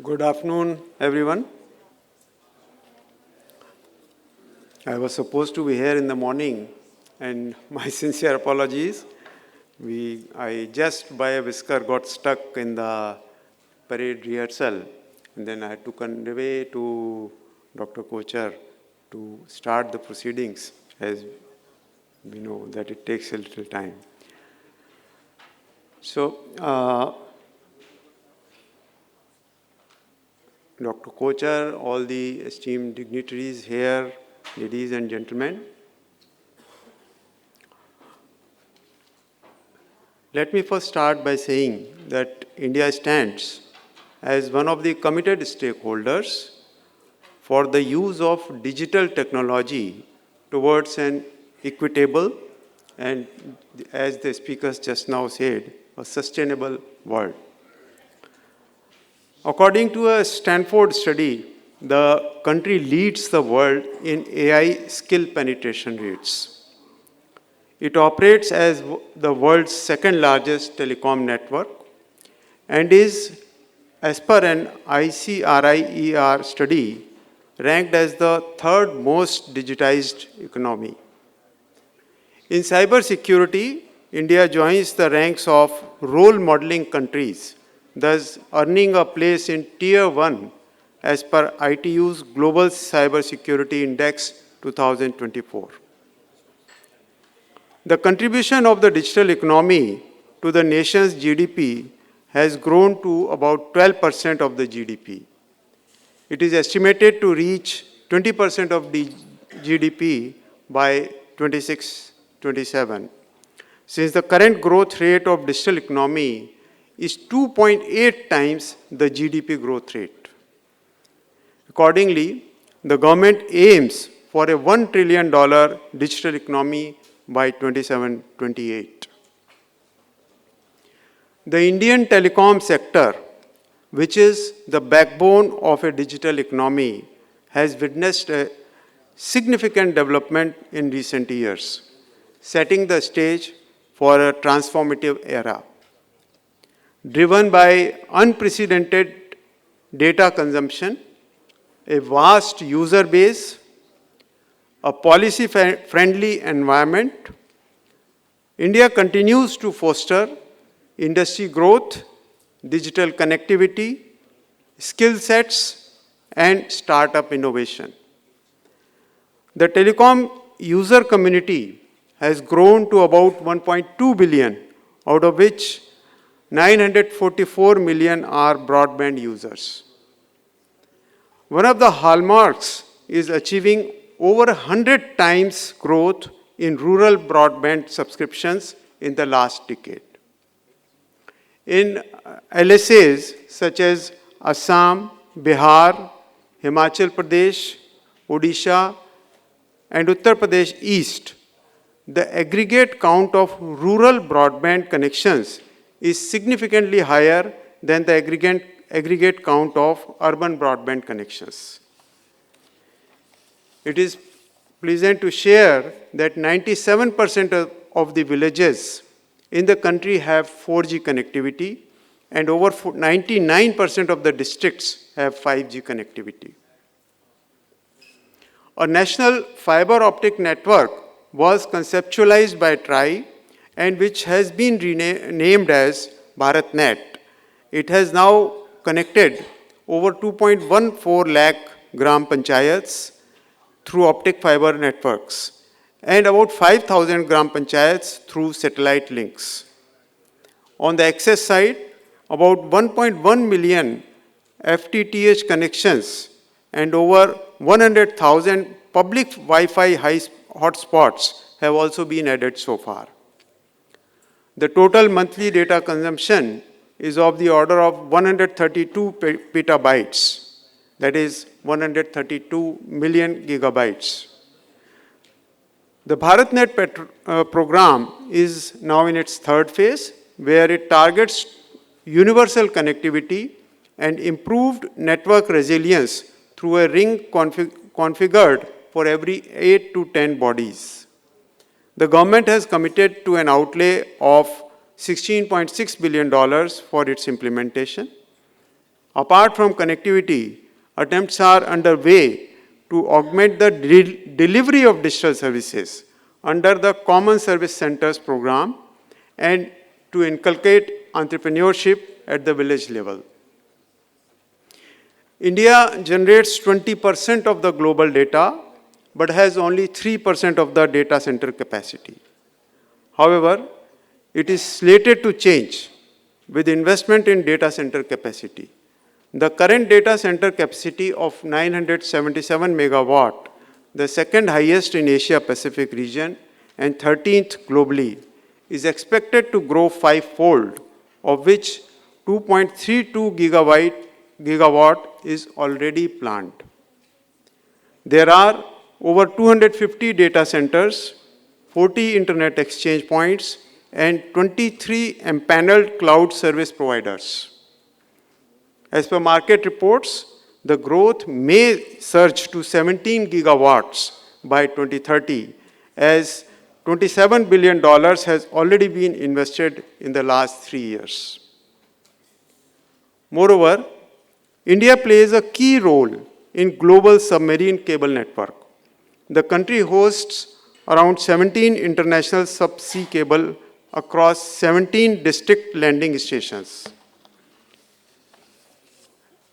Good afternoon, everyone. I was supposed to be here in the morning, and my sincere apologies. I just by a whisker got stuck in the parade rehearsal, and then I had to convey to Dr. Kochar to start the proceedings, as we know that it takes a little time. So, Dr. Kochar, all the esteemed dignitaries here, ladies and gentlemen. Let me first start by saying that India stands as one of the committed stakeholders for the use of digital technology towards an equitable and, as the speakers just now said, a sustainable world. According to a Stanford study, the country leads the world in AI skill penetration rates. It operates as the world's second largest telecom network and is, as per an ICRIER study, ranked as the third most digitized economy. In cybersecurity, India joins the ranks of role modeling countries, thus earning a place in Tier 1 as per ITU's Global Cybersecurity Index 2024. The contribution of the digital economy to the nation's GDP has grown to about 12% of the GDP. It is estimated to reach 20% of the GDP by 26-27. Since the current growth rate of digital economy is 2.8 times the GDP growth rate. Accordingly, the government aims for a $1 trillion digital economy by 27-28. The Indian telecom sector, which is the backbone of a digital economy, has witnessed a significant development in recent years, setting the stage for a transformative era. Driven by unprecedented data consumption, a vast user base, a policy-friendly environment, India continues to foster industry growth, digital connectivity, skill sets, and startup innovation. The telecom user community has grown to about 1.2 billion, out of which 944 million are broadband users. One of the hallmarks is achieving over 100 times growth in rural broadband subscriptions in the last decade. In LSAs such as Assam, Bihar, Himachal Pradesh, Odisha, and Uttar Pradesh East, the aggregate count of rural broadband connections is significantly higher than the aggregate count of urban broadband connections. It is pleasant to share that 97% of the villages in the country have 4G connectivity, and over 99% of the districts have 5G connectivity. A national fiber optic network was conceptualized by TRAI and which has been renamed as BharatNet. It has now connected over 2.14 lakh gram panchayats through optic fiber networks and about 5,000 gram panchayats through satellite links. On the access side, about 1.1 million FTTH connections and over 100,000 public Wi-Fi hotspots have also been added so far. The total monthly data consumption is of the order of 132 petabytes, that is 132 million gigabytes. The BharatNet program is now in its third phase, where it targets universal connectivity and improved network resilience through a ring configured for every 8 to 10 bodies. The government has committed to an outlay of $16.6 billion for its implementation. Apart from connectivity, attempts are underway to augment the delivery of digital services under the Common Service Centers program and to inculcate entrepreneurship at the village level. India generates 20% of the global data, but has only 3% of the data center capacity. However, it is slated to change with investment in data center capacity. The current data center capacity of 977 megawatt, the second highest in Asia Pacific region and 13th globally, is expected to grow fivefold, of which 2.32 gigawatt is already planned. There are over 250 data centers, 40 internet exchange points, and 23 empaneled cloud service providers. As per market reports, the growth may surge to 17 gigawatts by 2030, as $27 billion has already been invested in the last 3 years. Moreover, India plays a key role in global submarine cable network. The country hosts around 17 international subsea cable across 17 district landing stations.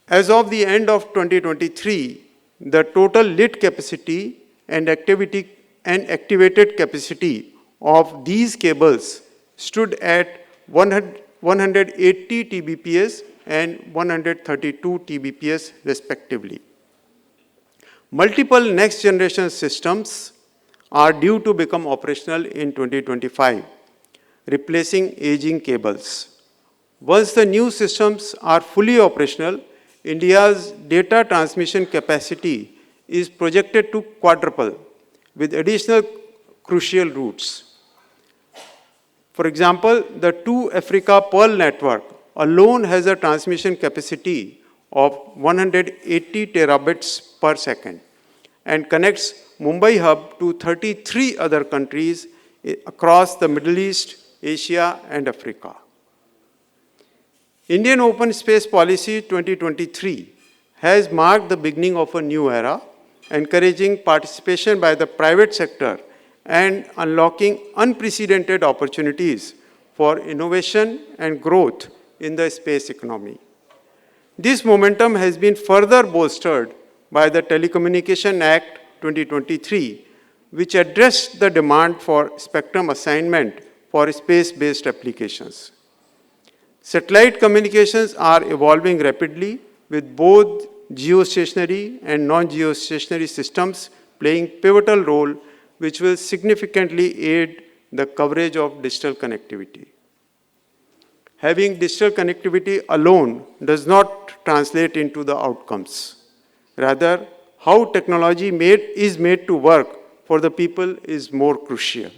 As of the end of 2023, the total lit capacity and activated capacity of these cables stood at 180 Tbps and 132 Tbps respectively. Multiple next-generation systems are due to become operational in 2025, replacing aging cables. Once the new systems are fully operational, India's data transmission capacity is projected to quadruple with additional crucial routes. For example, the 2 Africa Pearl network alone has a transmission capacity of 180 terabits per second and connects Mumbai hub to 33 other countries across the Middle East, Asia, and Africa. Indian Open Space Policy 2023 has marked the beginning of a new era, encouraging participation by the private sector and unlocking unprecedented opportunities for innovation and growth in the space economy. This momentum has been further bolstered by the Telecommunication Act 2023, which addressed the demand for spectrum assignment for space-based applications. Satellite communications are evolving rapidly, with both geostationary and non-geostationary systems playing pivotal role, which will significantly aid the coverage of digital connectivity. Having digital connectivity alone does not translate into the outcomes. Rather, how technology is made to work for the people is more crucial.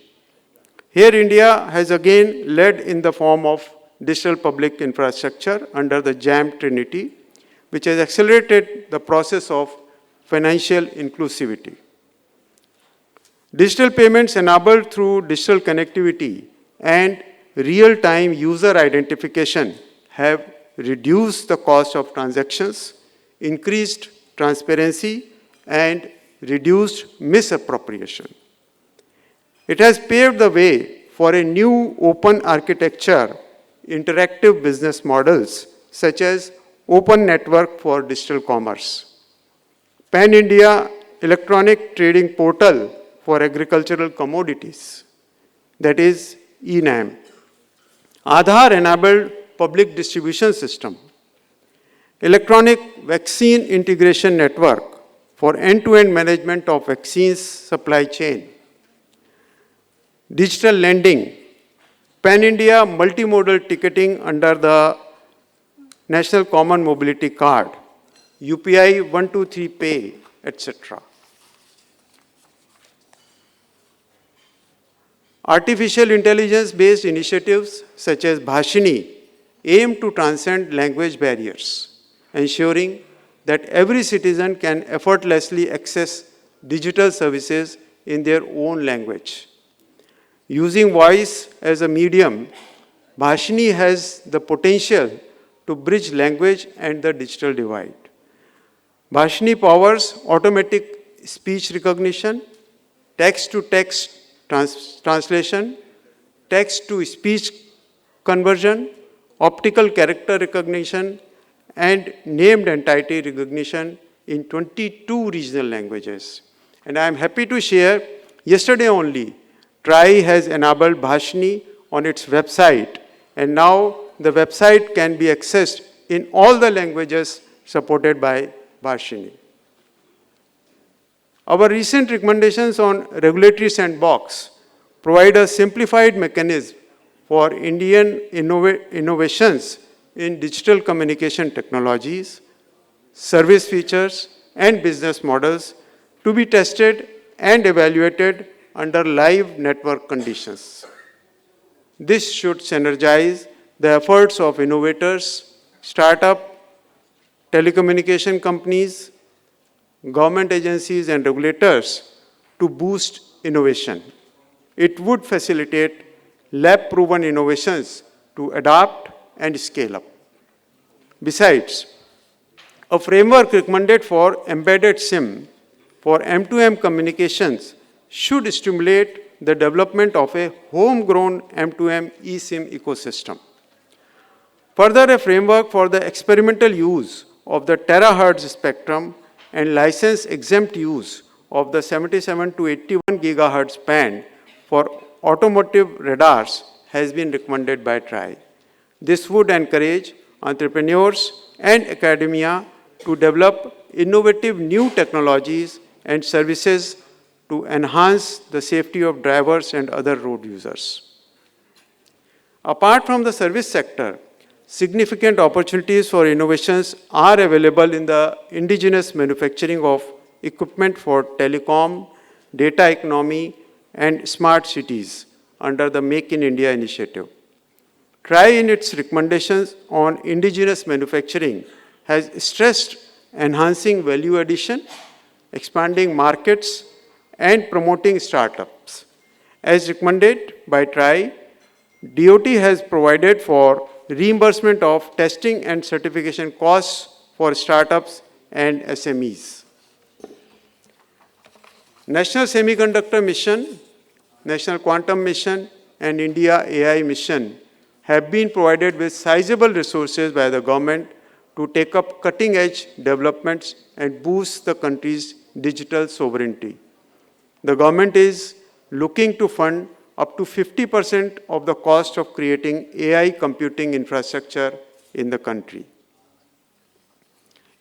Here, India has again led in the form of digital public infrastructure under the JAM Trinity, which has accelerated the process of financial inclusivity. Digital payments enabled through digital connectivity and real-time user identification have reduced the cost of transactions, increased transparency, and reduced misappropriation. It has paved the way for a new open architecture, interactive business models such as Open Network for Digital Commerce, Pan-India Electronic Trading Portal for Agricultural Commodities, that is eNAM, Aadhaar-enabled public distribution system, Electronic Vaccine Integration Network for end-to-end management of vaccines supply chain, digital lending, Pan-India multimodal ticketing under the National Common Mobility Card, UPI 123 Pay, etc. Artificial intelligence-based initiatives such as Bhashini aim to transcend language barriers, ensuring that every citizen can effortlessly access digital services in their own language. Using voice as a medium, Bhashini has the potential to bridge language and the digital divide. Bhashini powers automatic speech recognition, text-to-text translation, text-to-speech conversion, optical character recognition, and named entity recognition in 22 regional languages. And I am happy to share, yesterday only, TRAI has enabled Bhashini on its website, and now the website can be accessed in all the languages supported by Bhashini. Our recent recommendations on regulatory sandbox provide a simplified mechanism for Indian innovations in digital communication technologies, service features, and business models to be tested and evaluated under live network conditions. This should synergize the efforts of innovators, startup, telecommunication companies, government agencies, and regulators to boost innovation. It would facilitate lab-proven innovations to adapt and scale up. Besides, a framework recommended for embedded SIM for M2M communications should stimulate the development of a homegrown M2M eSIM ecosystem. Further, a framework for the experimental use of the terahertz spectrum and license-exempt use of the 77 to 81 gigahertz band for automotive radars has been recommended by TRAI. This would encourage entrepreneurs and academia to develop innovative new technologies and services to enhance the safety of drivers and other road users. Apart from the service sector, significant opportunities for innovations are available in the indigenous manufacturing of equipment for telecom, data economy, and smart cities under the Make in India initiative. TRAI, in its recommendations on indigenous manufacturing, has stressed enhancing value addition, expanding markets, and promoting startups. As recommended by TRAI, DOT has provided for reimbursement of testing and certification costs for startups and SMEs. National Semiconductor Mission, National Quantum Mission, and India AI Mission have been provided with sizable resources by the government to take up cutting-edge developments and boost the country's digital sovereignty. The government is looking to fund up to 50% of the cost of creating AI computing infrastructure in the country.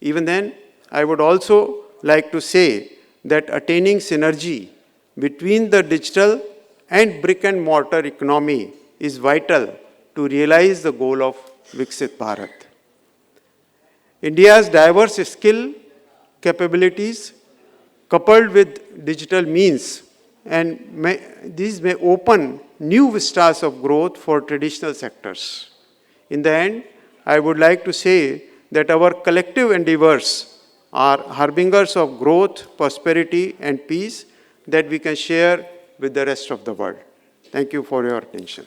Even then, I would also like to say that attaining synergy between the digital and brick-and-mortar economy is vital to realize the goal of Viksit Bharat. India's diverse skill capabilities, coupled with digital means, and these may open new vistas of growth for traditional sectors. In the end, I would like to say that our collective endeavors are harbingers of growth, prosperity, and peace that we can share with the rest of the world. Thank you for your attention.